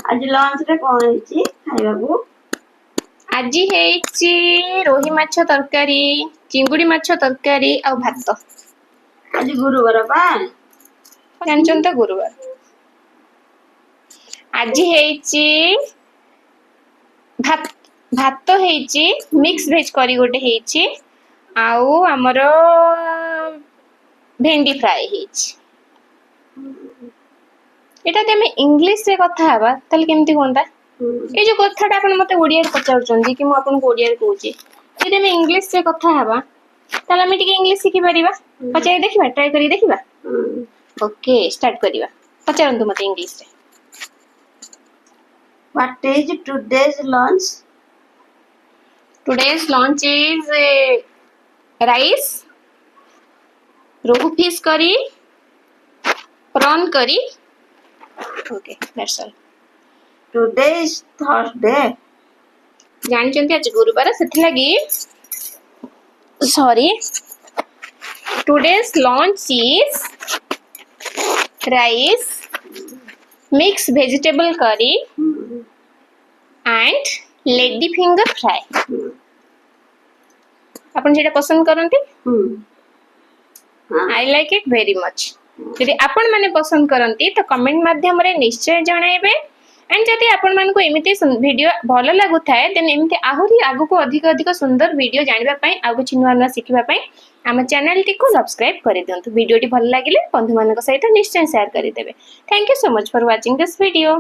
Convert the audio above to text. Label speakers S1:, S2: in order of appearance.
S1: आज लंच रे कोन ହେଇଛି ଖାଇବାକୁ?
S2: आज ହେଇଛି ରୋହି ମାଛ ତରକାରୀ, ଚିଙ୍ଗୁଡ଼ି ମାଛ ତରକାରୀ ଆଉ ଭାତ।
S1: आज गुरुवार बा
S2: ଜାଣିଛନ୍ତି ତ ଗୁରୁବାର। आज ହେଇଛି ଭାତ ହେଇଛି, ମିକ୍ସ ଭେଜ କରି ଗୋଟେ ହେଇଛି ଆଉ ଆମର ଭେଣ୍ଡି ଫ୍ରାଏ ହେଇଛି। এটা ଯଦି ଆମେ ଇଂଲିଶରେ କଥା ହେବା ତାହେଲେ କେମିତି ହୁଅନ୍ତା? এই ଯୋଉ କଥାଟା ଆପଣ ମତେ ଓଡ଼ିଆରେ ପଚାରୁଛନ୍ତି କି ମୁଁ ଆପଣଙ୍କୁ ଓଡ଼ିଆରେ କହୁଛି, ଯଦି ଆମେ ଇଂଲିଶରେ କଥା ହେବା ତାହେଲେ ଆମେ ଟିକେ ଇଂଲିଶ ଶିଖିପାରିବା। ପଚାରି ଦେଖିବା, ଟ୍ରାଏ କରି ଦେଖିବା। ଓକେ, ଷ୍ଟାର୍ଟ କରିବା। ପଚାରନ୍ତୁ ମତେ ଇଂଲିଶରେ।
S1: What is today's lunch?
S2: Today's lunch is rice, rohu fish curry, prawn curry. Okay, that's all.
S1: Today is Thursday.
S2: ଜାଣିଛନ୍ତି ଆଜି ଗୁରୁବାର, ସେଥିଲାଗି sorry. Today's lunch is rice, mixed vegetable curry and lady finger fry. ଆପଣ ସେଟା ପସନ୍ଦ କରନ୍ତି? I like it very much. ଯଦି ଆପଣ ମାନେ ପସନ୍ଦ କରନ୍ତି ତ କମେଣ୍ଟ ମାଧ୍ୟମରେ ନିଶ୍ଚୟ ଜଣାଇବେ। एंड जदि आपण मानक एमती वीडियो भल लगुए देन एमती आहरी आगु अधिक अधिक सुंदर वीडियो जानापी आउ कि नुआ नुआ शिखापी आम चैनल टी सब्सक्राइब कर दिंतु। वीडियो भल लगे बंधु मान सहित निश्चय शेयर करदे। Thank you so much for watching this video.